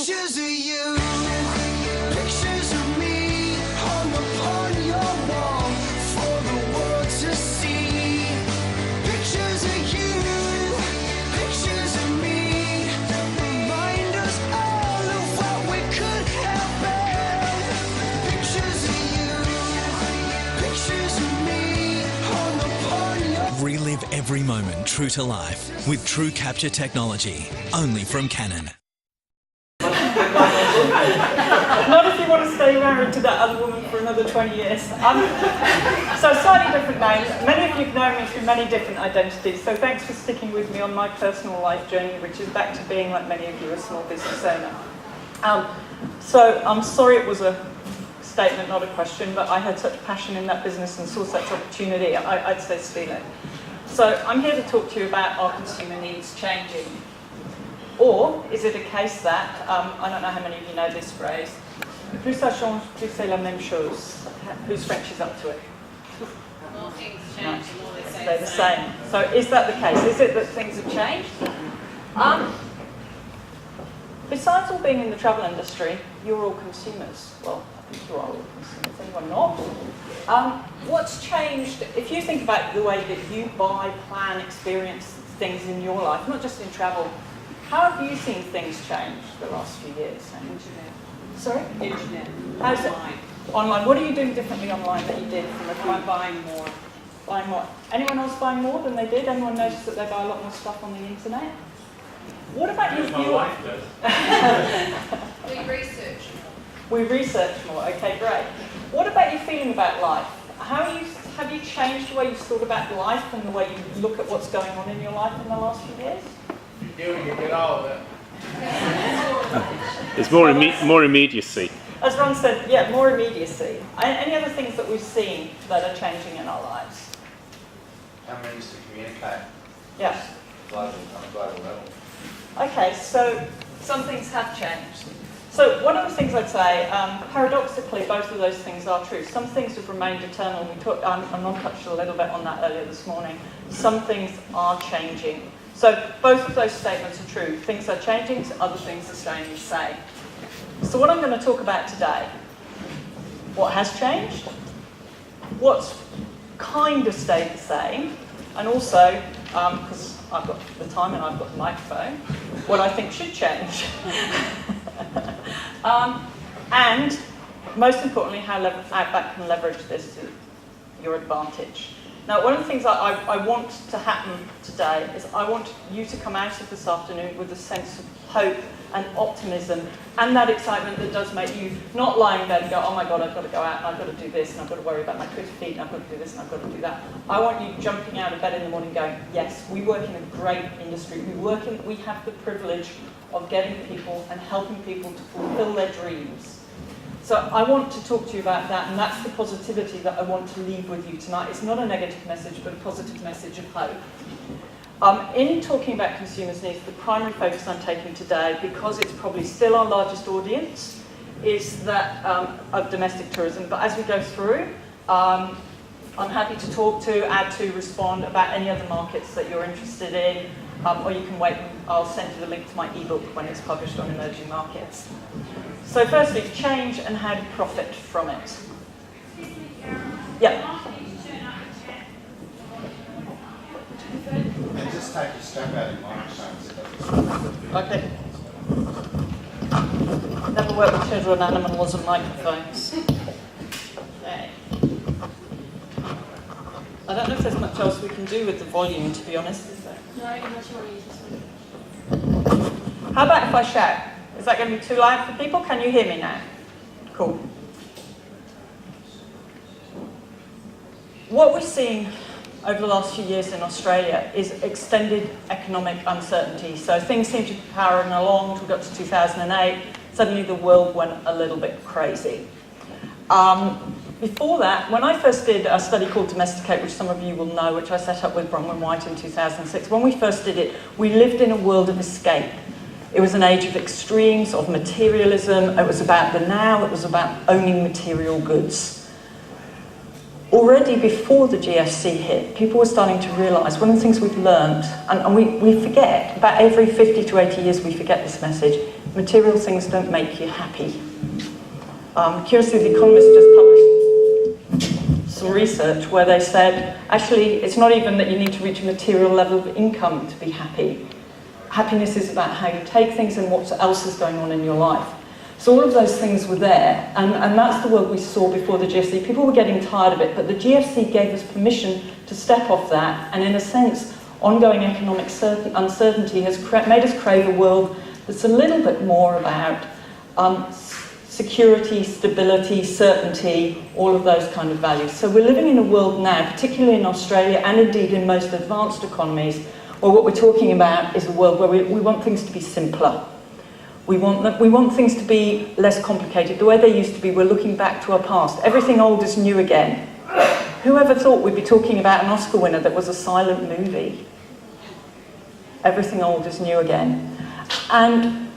Pictures of you, pictures of me, hung upon your wall for the world to see. Pictures of you, pictures of me, remind us all of what we could have been. Pictures of you, pictures of me, hung upon your... Relive every moment true to life with True Capture technology, only from Canon. Not if you want to stay married to that other woman for another 20 years. So slightly different names. Many of you know me through many different identities, so thanks for sticking with me on my personal life journey, which is back to being, like many of you, a small business owner. So I'm sorry it was a statement, not a question, but I had such passion in that business and saw such opportunity, I'd say steal it. So I'm here to talk to you about our consumer needs changing. Or is it a case that, I don't know how many of you know this phrase, plus ça change, plus c'est la même chose. Whose French is up to it? More things change, the more they They're the same. So is that the case? Is it that things have changed? Besides all being in the travel industry, you're all consumers. Well, I think you are all consumers. Anyone not? What's changed, if you think about the way that you buy, plan, experience things in your life, not just in travel, how have you seen things change the last few years? Internet. Sorry? Internet. How's it? Online. Online. What are you doing differently online that you did from a I'm buying more. Buying more? Anyone else buying more than they did? Anyone notice that they buy a lot more stuff on the internet? What about you? My wife does. We research more. We research more. Okay, great. What about your feeling about life? Have you changed the way you've thought about life and the way you look at what's going on in your life in the last few years? You do, you get all of it. There's more immediacy. As Ron said, yeah, more immediacy. Any other things that we've seen that are changing in our lives? How we used to communicate Yeah. on a global level. Okay, so some things have changed. So one of the things I'd say, paradoxically, both of those things are true. Some things have remained eternal. And Ron touched a little bit on that earlier this morning. Some things are changing. So both of those statements are true. Things are changing, other things are staying the same. So what I'm going to talk about today, what has changed, what's kind of stayed the same, and also, because I've got the time and I've got the microphone, what I think should change. And most importantly, how Outback can leverage this to your advantage. Now, one of the things I want to happen today is I want you to come out of this afternoon with a sense of hope and optimism and that excitement that does make you not lie in bed and go, oh my God, I've got to go out and I've got to do this and I've got to worry about my Twitter feed and I've got to do this and I've got to do that. I want you jumping out of bed in the morning going, yes, we work in a great industry. We have the privilege of getting people and helping people to fulfill their dreams. So I want to talk to you about that, and that's the positivity that I want to leave with you tonight. It's not a negative message, but a positive message of hope. In talking about consumers' needs, the primary focus I'm taking today, because it's probably still our largest audience, is that of domestic tourism. But as we go through, I'm happy to talk to, add to, respond about any other markets that you're interested in, or you can wait and I'll send you the link to my ebook when it's published on emerging markets. So firstly, change and how to profit from it. Yeah. And just take a step out of microphones. Okay. Never work with children, animals and microphones. Okay. I don't know if there's much else we can do with the volume, to be honest, is there? No, unless you want to use this one. How about if I shout? Is that going to be too loud for people? Can you hear me now? Cool. What we're seeing over the last few years in Australia is extended economic uncertainty. So things seem to be powering along. We got to 2008. Suddenly the world went a little bit crazy. Before that, when I first did a study called Domesticate, which some of you will know, which I set up with Bronwyn White in 2006, when we first did it, we lived in a world of escape. It was an age of extremes, of materialism. It was about the now. It was about owning material goods. Already before the GFC hit, people were starting to realise one of the things we've learned, and we forget, about every 50 to 80 years we forget this message, material things don't make you happy. Curiously, The Economist just published some research where they said, actually, it's not even that you need to reach a material level of income to be happy. Happiness is about how you take things and what else is going on in your life. So all of those things were there, and that's the world we saw before the GFC. People were getting tired of it, but the GFC gave us permission to step off that, and in a sense, ongoing economic uncertainty has made us crave a world that's a little bit more about security, stability, certainty, all of those kind of values. So we're living in a world now, particularly in Australia and indeed in most advanced economies, where what we're talking about is a world where we want things to be simpler. We want things to be less complicated. The way they used to be, we're looking back to our past. Everything old is new again. Whoever thought we'd be talking about an Oscar winner that was a silent movie? Everything old is new again. And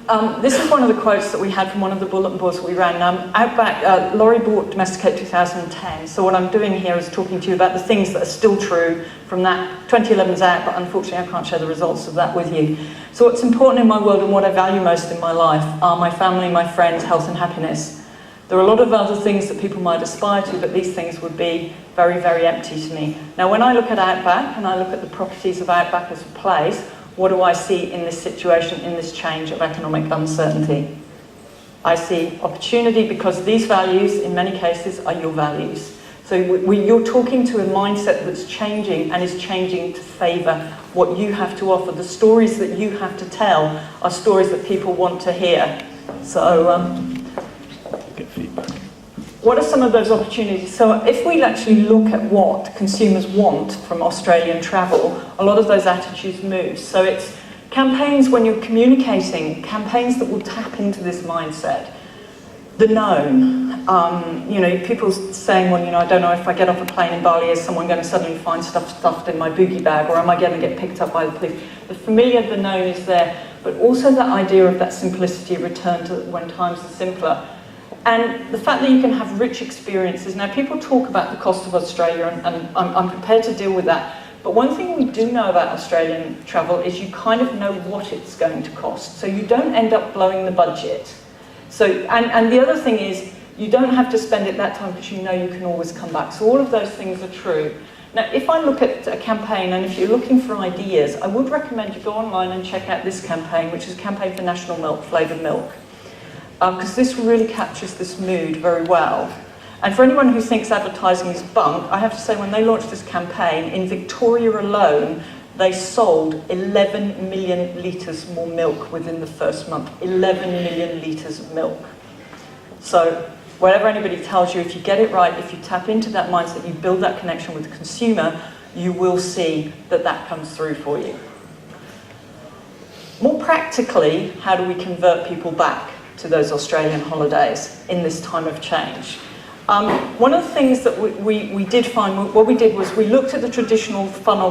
this is one of the quotes that we had from one of the bulletin boards that we ran. Outback, Laurie bought Domesticate 2010. So what I'm doing here is talking to you about the things that are still true from that. 2011's out, but unfortunately I can't share the results of that with you. So what's important in my world and what I value most in my life are my family, my friends, health and happiness. There are a lot of other things that people might aspire to, but these things would be very, very empty to me. Now, when I look at Outback and I look at the properties of Outback as a place, what do I see in this situation, in this change of economic uncertainty? I see opportunity because these values, in many cases, are your values. So you're talking to a mindset that's changing and is changing to favour what you have to offer. The stories that you have to tell are stories that people want to hear. So, Get feedback. what are some of those opportunities? So if we actually look at what consumers want from Australian travel, a lot of those attitudes move. So it's campaigns when you're communicating, campaigns that will tap into this mindset. The known. People saying, well, I don't know if I get off a plane in Bali, is someone going to suddenly find stuff stuffed in my boogie bag, or am I going to get picked up by the police? The familiar, the known is there, but also that idea of that simplicity, return to when times are simpler. And the fact that you can have rich experiences. Now, people talk about the cost of Australia, and I'm prepared to deal with that. But one thing we do know about Australian travel is you kind of know what it's going to cost. So you don't end up blowing the budget. So, and the other thing is, you don't have to spend it that time because you know you can always come back. So all of those things are true. Now, if I look at a campaign, and if you're looking for ideas, I would recommend you go online and check out this campaign, which is a campaign for national milk, flavoured milk. Because this really captures this mood very well. And for anyone who thinks advertising is bunk, I have to say when they launched this campaign, in Victoria alone, they sold 11 million litres more milk within the first month. 11 million litres of milk. So whatever anybody tells you, if you get it right, if you tap into that mindset, you build that connection with the consumer, you will see that that comes through for you. More practically, how do we convert people back to those Australian holidays in this time of change? One of the things that we did find, what we did was we looked at the traditional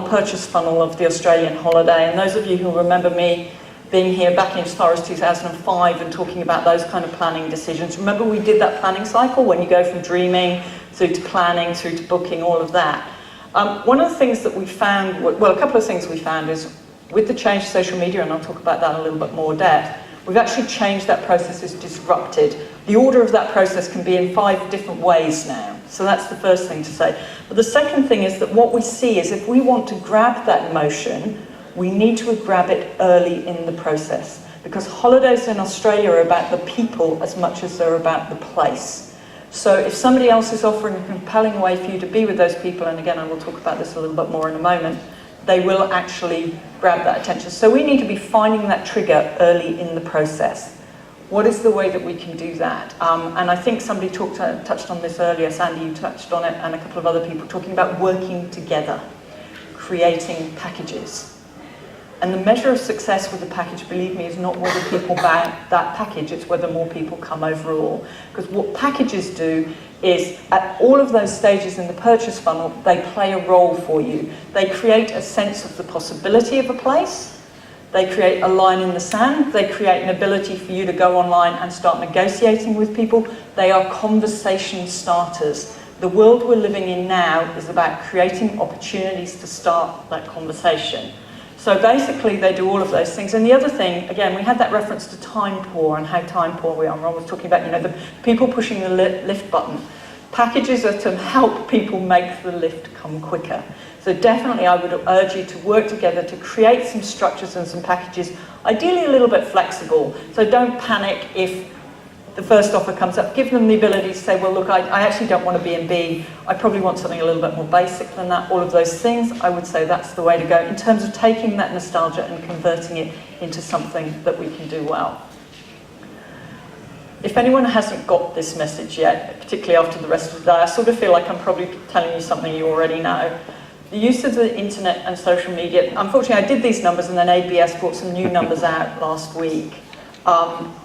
purchase funnel of the Australian holiday, and those of you who remember me being here back in as far as 2005 and talking about those kind of planning decisions, remember we did that planning cycle when you go from dreaming through to planning, through to booking, all of that. One of the things that we found, well, a couple of things we found is with the change to social media, and I'll talk about that in a little bit more depth, we've actually changed that process, it's disrupted. The order of that process can be in 5 different ways now. So that's the first thing to say. But the second thing is that what we see is if we want to grab that emotion, we need to grab it early in the process. Because holidays in Australia are about the people as much as they're about the place. So if somebody else is offering a compelling way for you to be with those people, and again I will talk about this a little bit more in a moment, they will actually grab that attention. So we need to be finding that trigger early in the process. What is the way that we can do that? And I think somebody touched on this earlier, Sandy, you touched on it, and a couple of other people talking about working together, creating packages. And the measure of success with the package, believe me, is not whether people buy that package, it's whether more people come overall. Because what packages do is, at all of those stages in the purchase funnel, they play a role for you. They create a sense of the possibility of a place. They create a line in the sand. They create an ability for you to go online and start negotiating with people. They are conversation starters. The world we're living in now is about creating opportunities to start that conversation. So basically they do all of those things. And the other thing, again, we had that reference to time poor and how time poor we are. Ron was talking about, the people pushing the lift button. Packages are to help people make the lift come quicker. So definitely I would urge you to work together to create some structures and some packages, ideally a little bit flexible. So don't panic if the first offer comes up. Give them the ability to say, well, look, I actually don't want a B&B. I probably want something a little bit more basic than that. All of those things, I would say that's the way to go in terms of taking that nostalgia and converting it into something that we can do well. If anyone hasn't got this message yet, particularly after the rest of the day, I sort of feel like I'm probably telling you something you already know. The use of the internet and social media, unfortunately I did these numbers and then ABS brought some new numbers out last week.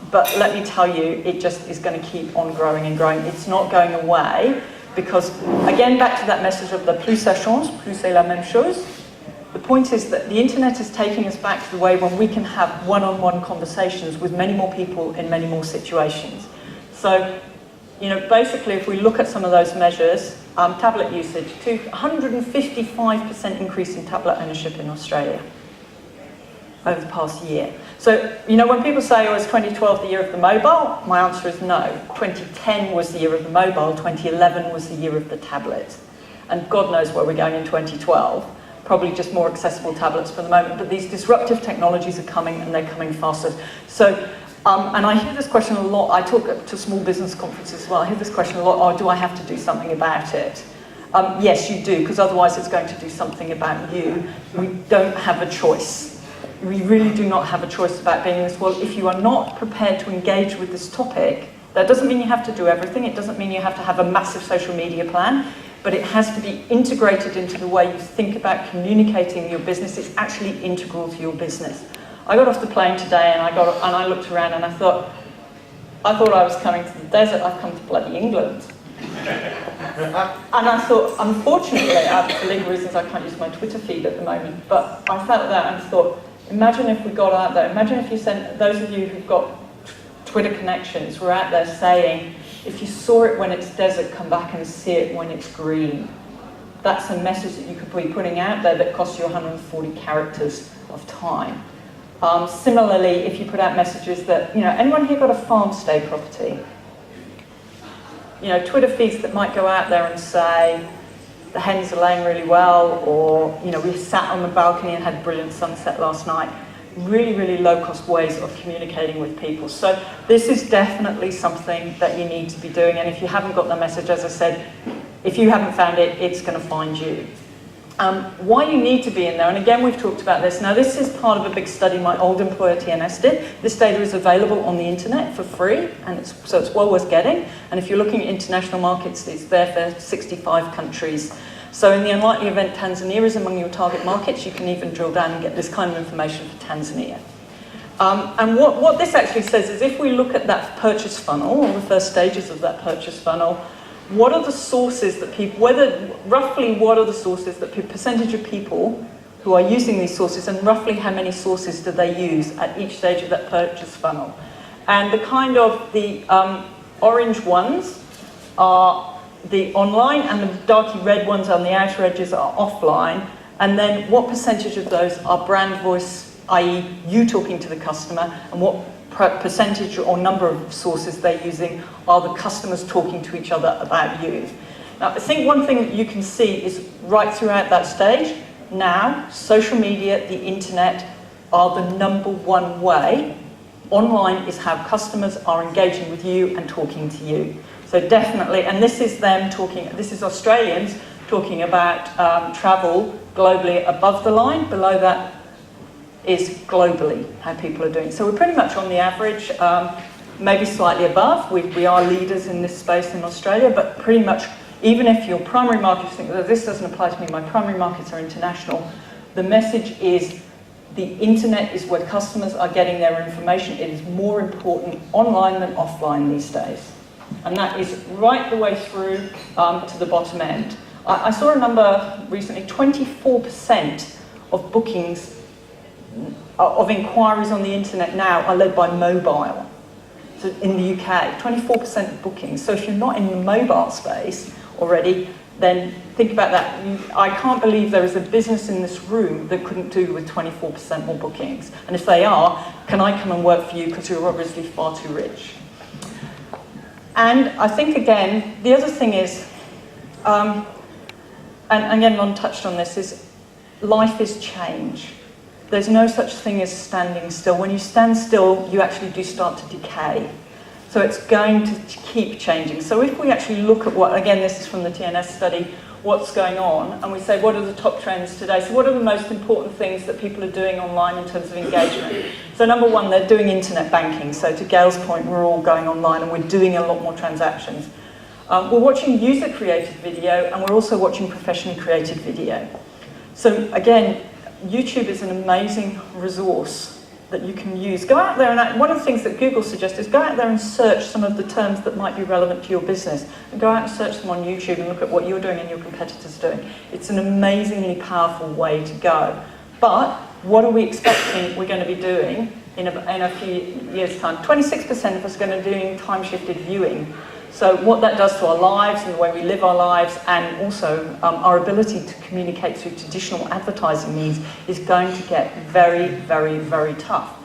But let me tell you, it just is going to keep on growing and growing. It's not going away because, again, back to that message of the plus ça change, plus c'est la même chose. The point is that the internet is taking us back to the way when we can have one-on-one conversations with many more people in many more situations. So, basically if we look at some of those measures, tablet usage, 155% increase in tablet ownership in Australia over the past year. So, when people say, oh, is 2012 the year of the mobile? My answer is no. 2010 was the year of the mobile, 2011 was the year of the tablet. And God knows where we're going in 2012. Probably just more accessible tablets for the moment, but these disruptive technologies are coming and they're coming faster. So, and I hear this question a lot. I talk to small business conferences as well. I hear this question a lot, oh, do I have to do something about it? Yes, you do, because otherwise it's going to do something about you. We don't have a choice. We really do not have a choice about being in this world. If you are not prepared to engage with this topic, that doesn't mean you have to do everything. It doesn't mean you have to have a massive social media plan, but it has to be integrated into the way you think about communicating your business. It's actually integral to your business. I got off the plane today and I looked around and I thought I was coming to the desert. I've come to bloody England. And I thought, unfortunately, for legal reasons, I can't use my Twitter feed at the moment, but I felt that and thought, imagine if we got out there, imagine if you sent, those of you who've got Twitter connections were out there saying, if you saw it when it's desert, come back and see it when it's green. That's a message that you could be putting out there that costs you 140 characters of time. Similarly, if you put out messages that, anyone here got a farm stay property? Twitter feeds that might go out there and say, the hens are laying really well, or, we sat on the balcony and had a brilliant sunset last night. Really, really low-cost ways of communicating with people. So this is definitely something that you need to be doing, and if you haven't got the message, as I said, if you haven't found it, it's going to find you. Why you need to be in there, and again we've talked about this. Now this is part of a big study my old employer TNS did. This data is available on the internet for free, and so it's well worth getting. And if you're looking at international markets, it's there for 65 countries. So in the unlikely event Tanzania is among your target markets, you can even drill down and get this kind of information for Tanzania. And what this actually says is if we look at that purchase funnel, or the first stages of that purchase funnel, what are the sources that people, roughly what are the sources that percentage of people who are using these sources, and roughly how many sources do they use at each stage of that purchase funnel? And the orange ones are the online, and the darky red ones on the outer edges are offline. And then what percentage of those are brand voice, i.e. you talking to the customer, and what percentage or number of sources they're using are the customers talking to each other about you. Now, I think one thing that you can see is right throughout that stage, now, social media, the internet are the number one way. Online is how customers are engaging with you and talking to you. So definitely, and this is them talking, this is Australians talking about travel globally above the line. Below that is globally how people are doing. So we're pretty much on the average, maybe slightly above. We are leaders in this space in Australia, but pretty much, even if your primary markets think that this doesn't apply to me, my primary markets are international, the message is the internet is where customers are getting their information. It is more important online than offline these days. And that is right the way through to the bottom end. I saw a number recently, 24% of bookings, of inquiries on the internet now are led by mobile. So in the UK, 24% of bookings. So if you're not in the mobile space, already, then think about that. I can't believe there is a business in this room that couldn't do with 24% more bookings. And if they are, can I come and work for you because you're obviously far too rich? And I think, again, the other thing is, and again, Ron touched on this, is life is change. There's no such thing as standing still. When you stand still, you actually do start to decay. So it's going to keep changing. So if we actually look at what, again, this is from the TNS study, what's going on, and we say, what are the top trends today? So what are the most important things that people are doing online in terms of engagement? So number one, they're doing internet banking. So to Gail's point, we're all going online and we're doing a lot more transactions. We're watching user-created video, and we're also watching professionally created video. So again, YouTube is an amazing resource that you can use. Go out there, and one of the things that Google suggests is go out there and search some of the terms that might be relevant to your business, and go out and search them on YouTube and look at what you're doing and your competitors are doing. It's an amazingly powerful way to go. But what are we expecting we're going to be doing in a few years' time? 26% of us are going to be doing time-shifted viewing. So what that does to our lives and the way we live our lives, and also our ability to communicate through traditional advertising needs, is going to get very, very, very tough.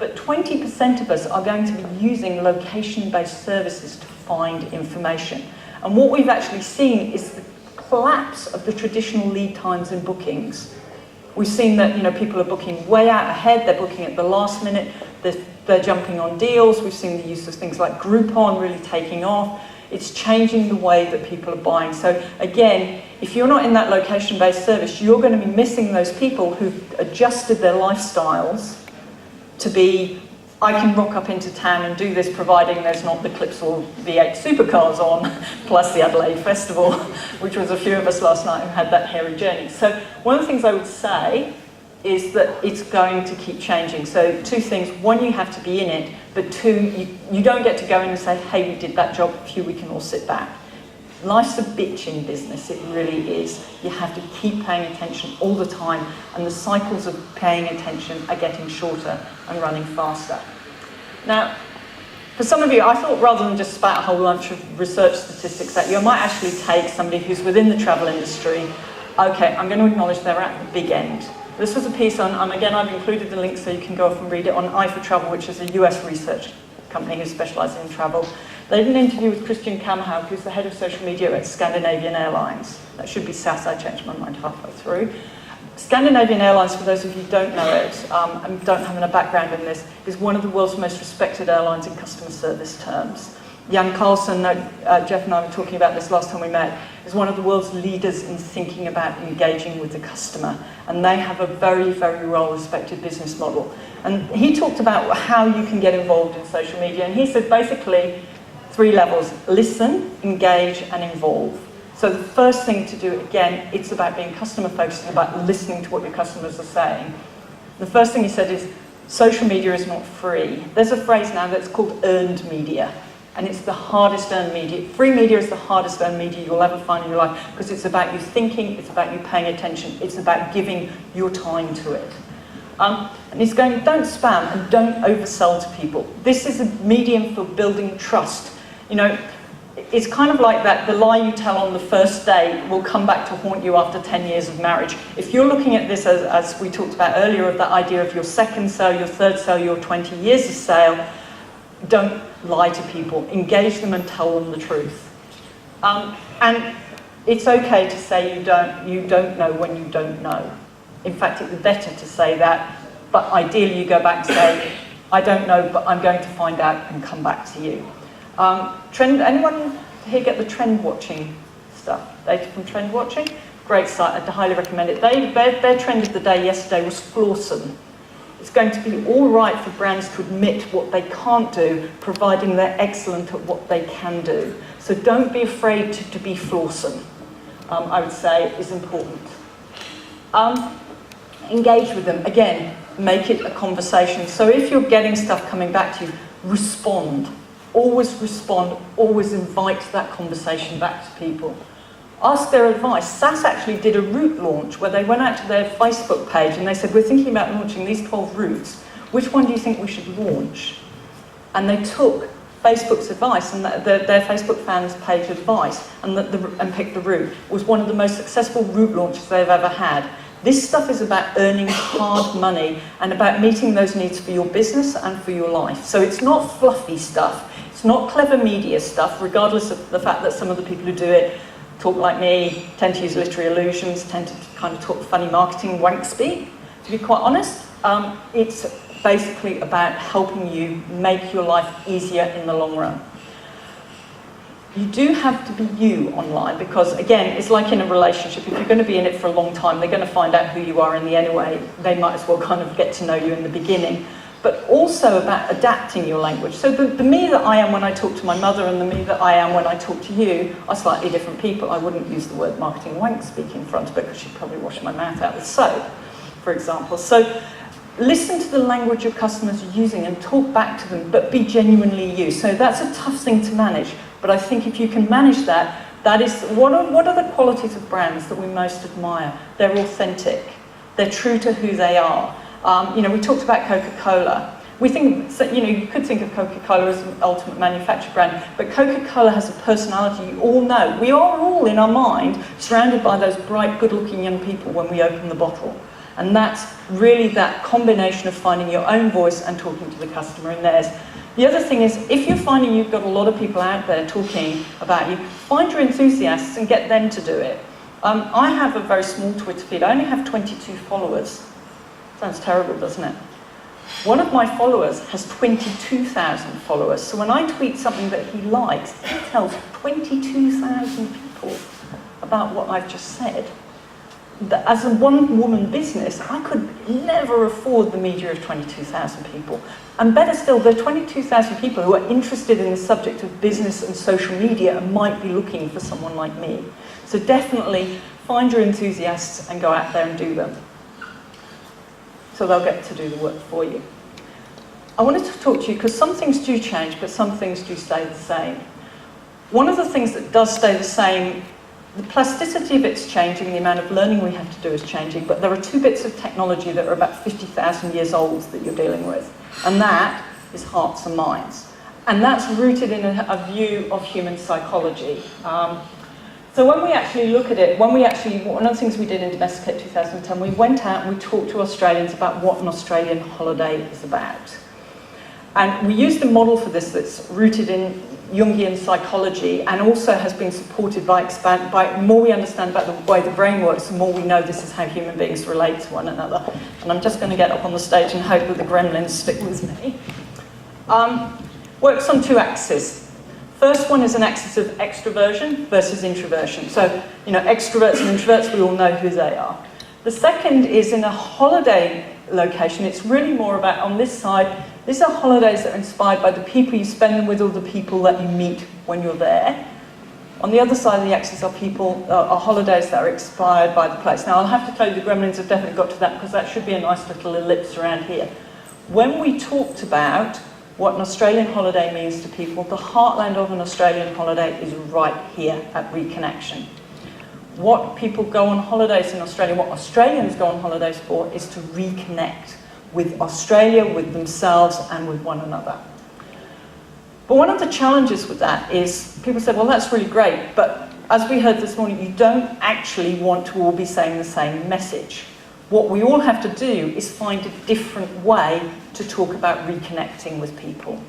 But 20% of us are going to be using location-based services to find information. And what we've actually seen is the collapse of the traditional lead times in bookings. We've seen that people are booking way out ahead, they're booking at the last minute, they're jumping on deals. We've seen the use of things like Groupon really taking off. It's changing the way that people are buying. So again, if you're not in that location-based service, you're going to be missing those people who've adjusted their lifestyles to be, I can rock up into town and do this providing there's not the Clipsal V8 supercars on, plus the Adelaide Festival, which was a few of us last night who had that hairy journey. So one of the things I would say is that it's going to keep changing. So two things: one, you have to be in it, but two, you don't get to go in and say, hey, we did that job for you, we can all sit back. Life's a bitch in business, it really is. You have to keep paying attention all the time, and the cycles of paying attention are getting shorter and running faster. Now, for some of you, I thought rather than just spat a whole bunch of research statistics at you, I might actually take somebody who's within the travel industry. Okay, I'm going to acknowledge they're at the big end. This was a piece on, again, I've included the link so you can go off and read it, on i4Travel, which is a US research company who specialises in travel. They did an interview with Christian Kammerhaug, who's the head of social media at Scandinavian Airlines. That should be SAS, I changed my mind halfway through. Scandinavian Airlines, for those of you who don't know it, and don't have a background in this, is one of the world's most respected airlines in customer service terms. Jan Carlson, Jeff and I were talking about this last time we met, is one of the world's leaders in thinking about engaging with the customer. And they have a very, very well-respected business model. And he talked about how you can get involved in social media. And he said basically 3 levels: listen, engage, and involve. So the first thing to do, again, it's about being customer-focused and about listening to what your customers are saying. The first thing he said is, social media is not free. There's a phrase now that's called earned media. And it's the hardest earned media. Free media is the hardest earned media you'll ever find in your life, because it's about you thinking, it's about you paying attention, it's about giving your time to it. And he's going, don't spam and don't oversell to people. This is a medium for building trust. It's kind of like that, the lie you tell on the first day will come back to haunt you after 10 years of marriage. If you're looking at this as we talked about earlier, of that idea of your second sale, your third sale, your 20 years of sale, don't lie to people. Engage them and tell them the truth. And it's okay to say you don't know when you don't know. In fact, it's better to say that, but ideally you go back and say, I don't know, but I'm going to find out and come back to you. Anyone here get the trend watching stuff? Data from trend watching? Great site, I'd highly recommend it. Their trend of the day yesterday was flawsome. It's going to be all right for brands to admit what they can't do, providing they're excellent at what they can do. So don't be afraid to be flawsome, I would say, is important. Engage with them. Again, make it a conversation. So if you're getting stuff coming back to you, respond. Always respond, always invite that conversation back to people. Ask their advice. SAS actually did a route launch where they went out to their Facebook page and they said, we're thinking about launching these 12 routes. Which one do you think we should launch? And they took Facebook's advice and their Facebook fans page advice and pick the route was one of the most successful route launches they've ever had. This stuff is about earning hard money and about meeting those needs for your business and for your life. So it's not fluffy stuff. It's not clever media stuff, regardless of the fact that some of the people who do it talk like me, tend to use literary allusions, tend to kind of talk funny marketing wank speak. To be quite honest, it's basically about helping you make your life easier in the long run. You do have to be you online because, again, it's like in a relationship. If you're going to be in it for a long time, they're going to find out who you are in the end anyway. They might as well kind of get to know you in the beginning. But also about adapting your language. So the me that I am when I talk to my mother and the me that I am when I talk to you are slightly different people. I wouldn't use the word marketing wank speak in front of it because she'd probably wash my mouth out with soap, for example. So listen to the language your customers are using and talk back to them, but be genuinely you. So that's a tough thing to manage. But I think if you can manage that, that is, what are the qualities of brands that we most admire? They're authentic. They're true to who they are. We talked about Coca-Cola. We think, you could think of Coca-Cola as an ultimate manufacturer brand, but Coca-Cola has a personality you all know. We are all, in our mind, surrounded by those bright, good-looking young people when we open the bottle. And that's really that combination of finding your own voice and talking to the customer in theirs. The other thing is, if you're finding you've got a lot of people out there talking about you, find your enthusiasts and get them to do it. I have a very small Twitter feed. I only have 22 followers. Sounds terrible, doesn't it? One of my followers has 22,000 followers. So when I tweet something that he likes, he tells 22,000 people about what I've just said. That as a one-woman business, I could never afford the media of 22,000 people. And better still, there are 22,000 people who are interested in the subject of business and social media and might be looking for someone like me. So definitely find your enthusiasts and go out there and do them. So they'll get to do the work for you. I wanted to talk to you because some things do change, but some things do stay the same. One of the things that does stay the same, the plasticity of it's changing, the amount of learning we have to do is changing, but there are two bits of technology that are about 50,000 years old that you're dealing with, and that is hearts and minds. And that's rooted in a view of human psychology. So when we actually look at it, one of the things we did in Domesticate 2010, we went out and we talked to Australians about what an Australian holiday is about. And we used a model for this that's rooted in Jungian psychology and also has been supported by the more we understand about the way the brain works, the more we know this is how human beings relate to one another. And I'm just going to get up on the stage and hope that the gremlins stick with me. Works on two axes. First one is an axis of extroversion versus introversion. So, extroverts and introverts, we all know who they are. The second is in a holiday location. It's really more about, on this side, these are holidays that are inspired by the people you spend them with or the people that you meet when you're there. On the other side of the axis are holidays that are inspired by the place. Now, I'll have to tell you the gremlins have definitely got to that because that should be a nice little ellipse around here. When we talked about what an Australian holiday means to people, the heartland of an Australian holiday is right here at Reconnection. What people go on holidays in Australia, what Australians go on holidays for, is to reconnect with Australia, with themselves, and with one another. But one of the challenges with that is, people say, well, that's really great, but as we heard this morning, you don't actually want to all be saying the same message. What we all have to do is find a different way to talk about reconnecting with people.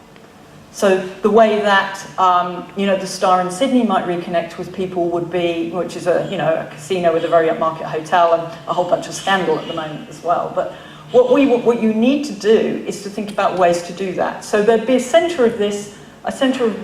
So the way that, the Star in Sydney might reconnect with people would be, which is a casino with a very upmarket hotel and a whole bunch of scandal at the moment as well. But what you need to do is to think about ways to do that. So there'd be a centre of this, a centre of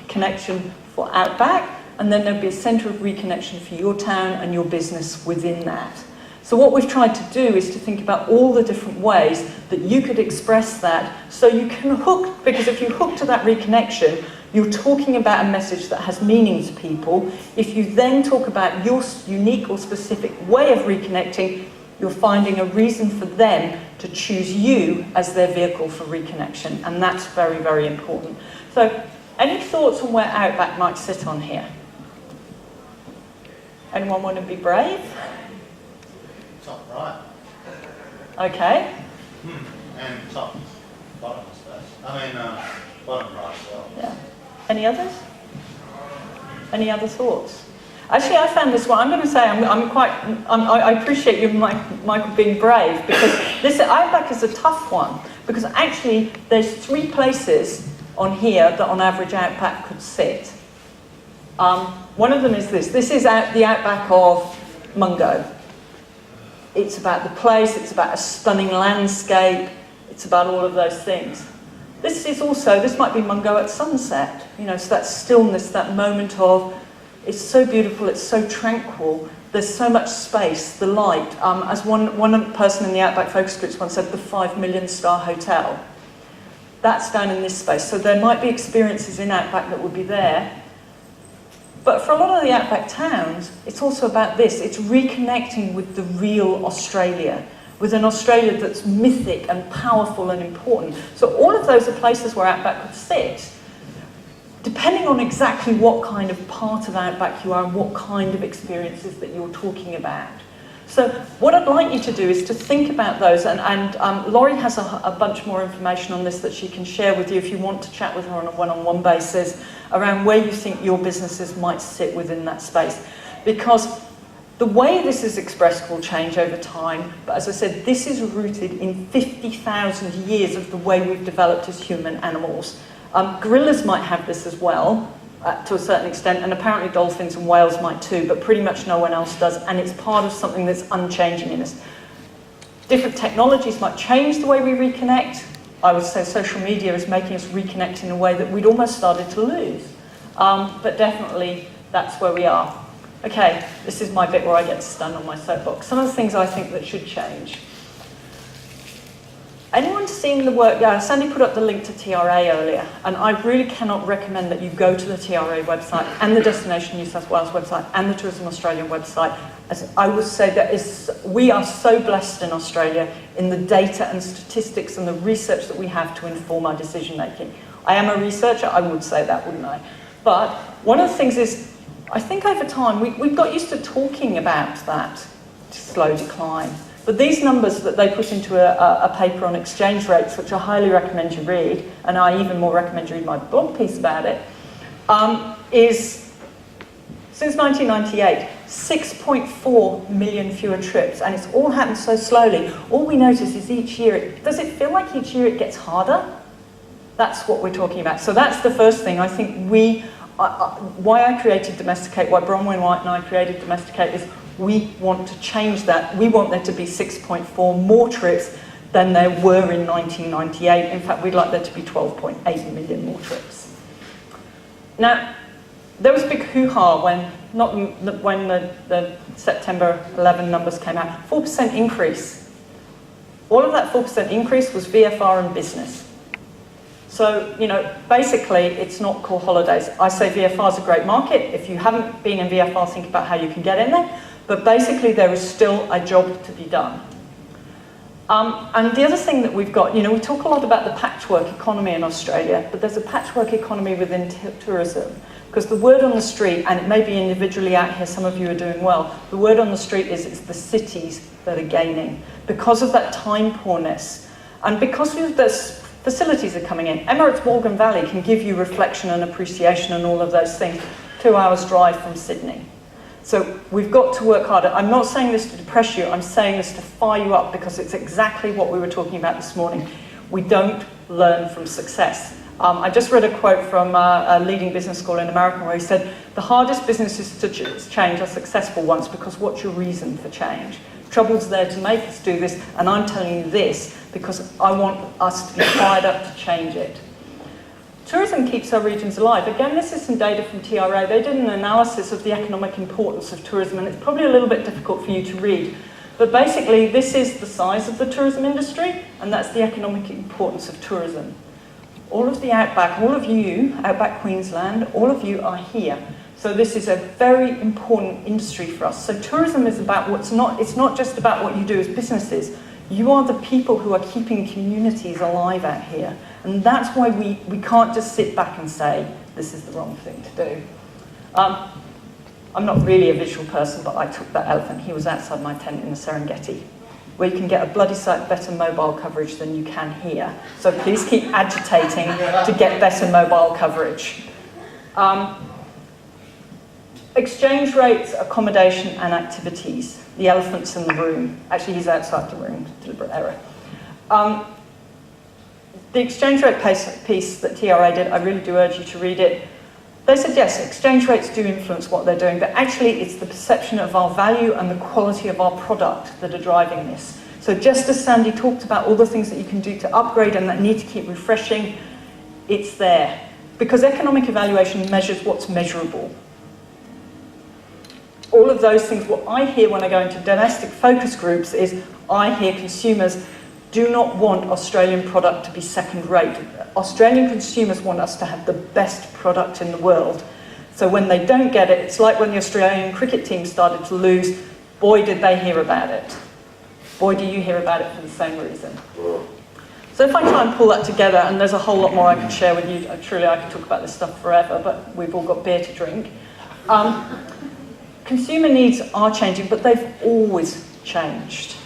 connection for Outback, and then there'd be a centre of reconnection for your town and your business within that. So what we've tried to do is to think about all the different ways that you could express that so you can hook, because if you hook to that reconnection, you're talking about a message that has meaning to people. If you then talk about your unique or specific way of reconnecting, you're finding a reason for them to choose you as their vehicle for reconnection, and that's very, very important. So any thoughts on where Outback might sit on here? Anyone want to be brave? Top right. Okay. And top bottom, I suppose. I mean, One price, well. Yeah. Any others? Any other thoughts? Actually, I found this one. I'm going to say I appreciate you, Michael, being brave, because this Outback is a tough one, because actually there's 3 places on here that on average Outback could sit. One of them is this. This is the Outback of Mungo. It's about the place, it's about a stunning landscape, it's about all of those things. This might be Mungo at sunset, so that stillness, that moment of, it's so beautiful, it's so tranquil, there's so much space, the light. As one person in the Outback focus groups once said, the 5 million star hotel. That's down in this space. So there might be experiences in Outback that would be there. But for a lot of the Outback towns, it's also about this. It's reconnecting with the real Australia, with an Australia that's mythic and powerful and important. So all of those are places where Outback could sit, depending on exactly what kind of part of Outback you are and what kind of experiences that you're talking about. So what I'd like you to do is to think about those, and Laurie has a bunch more information on this that she can share with you if you want to chat with her on a one-on-one basis around where you think your businesses might sit within that space. Because the way this is expressed will change over time, but as I said, this is rooted in 50,000 years of the way we've developed as human animals. Gorillas might have this as well, to a certain extent, and apparently dolphins and whales might too, but pretty much no one else does, and it's part of something that's unchanging in us. Different technologies might change the way we reconnect. I would say social media is making us reconnect in a way that we'd almost started to lose. But definitely, that's where we are. Okay, this is my bit where I get to stand on my soapbox. Some of the things I think that should change. Anyone seen the work? Sandy put up the link to TRA earlier, and I really cannot recommend that you go to the TRA website and the Destination New South Wales website and the Tourism Australia website. As I would say that we are so blessed in Australia in the data and statistics and the research that we have to inform our decision making. I am a researcher, I would say that, wouldn't I? But one of the things is, I think over time we've got used to talking about that slow decline. But these numbers that they put into a paper on exchange rates, which I highly recommend you read, and I even more recommend you read my blog piece about it, is since 1998, 6.4 million fewer trips, and it's all happened so slowly. All we notice is each year, does it feel like each year it gets harder? That's what we're talking about. So that's the first thing. I think why I created Domesticate, why Bronwyn White and I created Domesticate is we want to change that. We want there to be 6.4 more trips than there were in 1998. In fact, we'd like there to be 12.8 million more trips. Now, there was a big hoo-ha when the September 11 numbers came out. 4% increase. All of that 4% increase was VFR and business. So, basically, it's not core holidays. I say VFR is a great market. If you haven't been in VFR, think about how you can get in there. But basically, there is still a job to be done. And the other thing that we've got, we talk a lot about the patchwork economy in Australia, but there's a patchwork economy within tourism. Because the word on the street, and it may be individually out here, some of you are doing well, the word on the street is it's the cities that are gaining. Because of that time poorness, and because those facilities are coming in. Emirates Morgan Valley can give you reflection and appreciation and all of those things, 2 hours drive from Sydney. So we've got to work harder. I'm not saying this to depress you, I'm saying this to fire you up because it's exactly what we were talking about this morning. We don't learn from success. I just read a quote from a leading business school in America where he said, the hardest businesses to change are successful ones because what's your reason for change? Trouble's there to make us do this, and I'm telling you this because I want us to be fired up to change it. Tourism keeps our regions alive. Again, this is some data from TRA. They did an analysis of the economic importance of tourism, and it's probably a little bit difficult for you to read. But basically, this is the size of the tourism industry, and that's the economic importance of tourism. All of the Outback, all of you, Outback Queensland, all of you are here. So this is a very important industry for us. So tourism is about it's not just about what you do as businesses. You are the people who are keeping communities alive out here. And that's why we can't just sit back and say, this is the wrong thing to do. I'm not really a visual person, but I took that elephant. He was outside my tent in the Serengeti. where you can get a bloody sight better mobile coverage than you can here. So please keep agitating to get better mobile coverage. Exchange rates, accommodation and activities. The elephants in the room. Actually, he's outside the room, deliberate error. The exchange rate piece that TRA did, I really do urge you to read it. They said, yes, exchange rates do influence what they're doing, but actually it's the perception of our value and the quality of our product that are driving this. So just as Sandy talked about all the things that you can do to upgrade and that need to keep refreshing, it's there. Because economic evaluation measures what's measurable. All of those things, what I hear when I go into domestic focus groups is, I hear consumers do not want Australian product to be second rate. Australian consumers want us to have the best product in the world. So when they don't get it, it's like when the Australian cricket team started to lose, boy did they hear about it. Boy do you hear about it for the same reason. So if I try and pull that together, and there's a whole lot more I could share with you, truly I could talk about this stuff forever, but we've all got beer to drink. Consumer needs are changing, but they've always changed.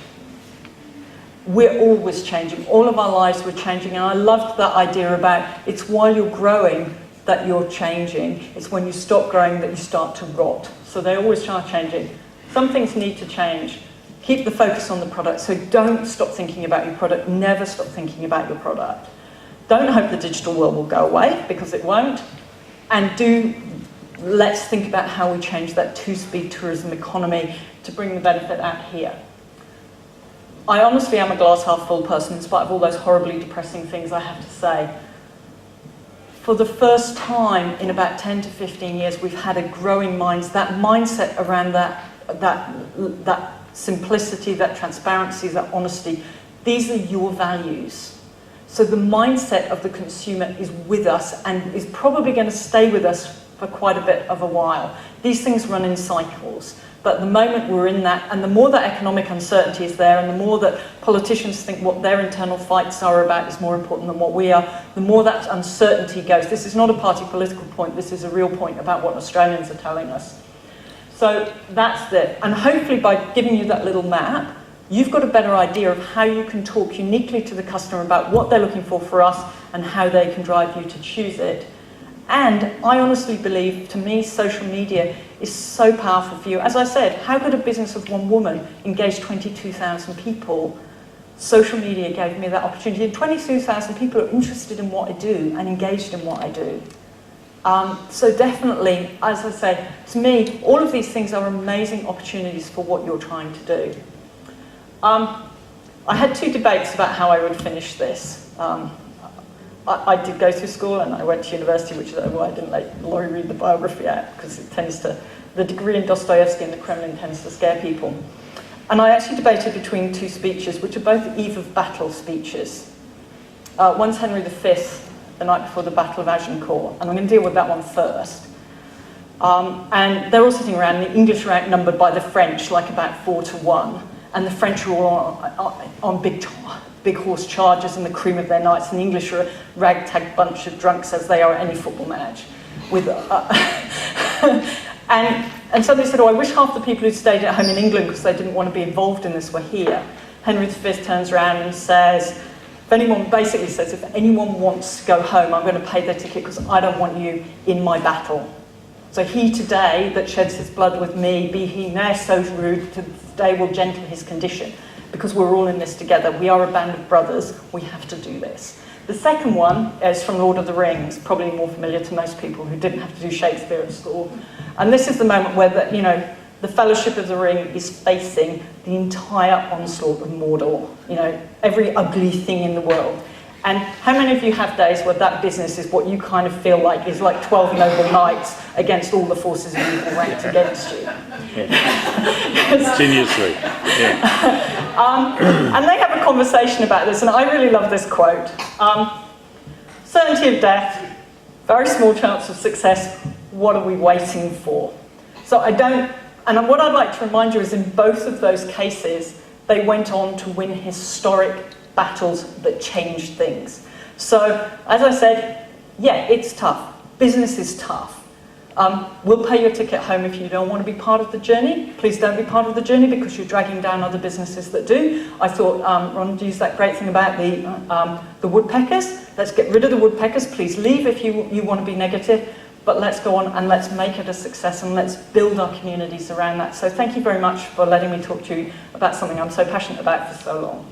We're always changing. All of our lives we're changing, and I loved that idea about it's while you're growing that you're changing. It's when you stop growing that you start to rot. So they always are changing. Some things need to change. Keep the focus on the product. So don't stop thinking about your product. Never stop thinking about your product. Don't hope the digital world will go away, because it won't. And let's think about how we change that two-speed tourism economy to bring the benefit out here. I honestly am a glass half full person, in spite of all those horribly depressing things I have to say. For the first time in about 10 to 15 years, we've had a growing mindset around that simplicity, that transparency, that honesty. These are your values. So the mindset of the consumer is with us and is probably going to stay with us for quite a bit of a while. These things run in cycles. But the moment we're in that, and the more that economic uncertainty is there, and the more that politicians think what their internal fights are about is more important than what we are, the more that uncertainty goes. This is not a party political point, this is a real point about what Australians are telling us. So that's it. And hopefully by giving you that little map, you've got a better idea of how you can talk uniquely to the customer about what they're looking for us, and how they can drive you to choose it. And I honestly believe, to me, social media is so powerful for you. As I said, how could a business of one woman engage 22,000 people? Social media gave me that opportunity. And 22,000 people are interested in what I do and engaged in what I do. So definitely, as I say, to me, all of these things are amazing opportunities for what you're trying to do. I had two debates about how I would finish this. I did go through school and I went to university, which is why I didn't let Laurie read the biography out, because it tends to, the degree in Dostoevsky and the Kremlin tends to scare people. And I actually debated between two speeches, which are both eve of battle speeches. One's Henry V, the night before the Battle of Agincourt, and I'm going to deal with that one first. And they're all sitting around, and the English are outnumbered by the French, like about 4-1, and the French are all on big horse chargers and the cream of their knights, and the English are a ragtag bunch of drunks, as they are at any football match. And so they said, I wish half the people who stayed at home in England because they didn't want to be involved in this were here. Henry V turns around and says, if anyone wants to go home, I'm going to pay their ticket because I don't want you in my battle. So he today that sheds his blood with me, be he ne'er so rude, today will gentle his condition. Because we're all in this together. We are a band of brothers. We have to do this. The second one is from Lord of the Rings, probably more familiar to most people who didn't have to do Shakespeare at school. And this is the moment where the Fellowship of the Ring is facing the entire onslaught of Mordor. Every ugly thing in the world. And how many of you have days where that business is what you kind of feel like is like 12 noble knights against all the forces of evil ranked against you? Continuously. Yeah. And they have a conversation about this, and I really love this quote. Certainty of death, very small chance of success, what are we waiting for? So and what I'd like to remind you is in both of those cases, they went on to win historic battles that changed things. So, as I said, yeah, it's tough. Business is tough. We'll pay your ticket home if you don't want to be part of the journey. Please don't be part of the journey because you're dragging down other businesses that do. I thought Ron used that great thing about the woodpeckers. Let's get rid of the woodpeckers. Please leave if you want to be negative. But let's go on and let's make it a success and let's build our communities around that. So thank you very much for letting me talk to you about something I'm so passionate about for so long.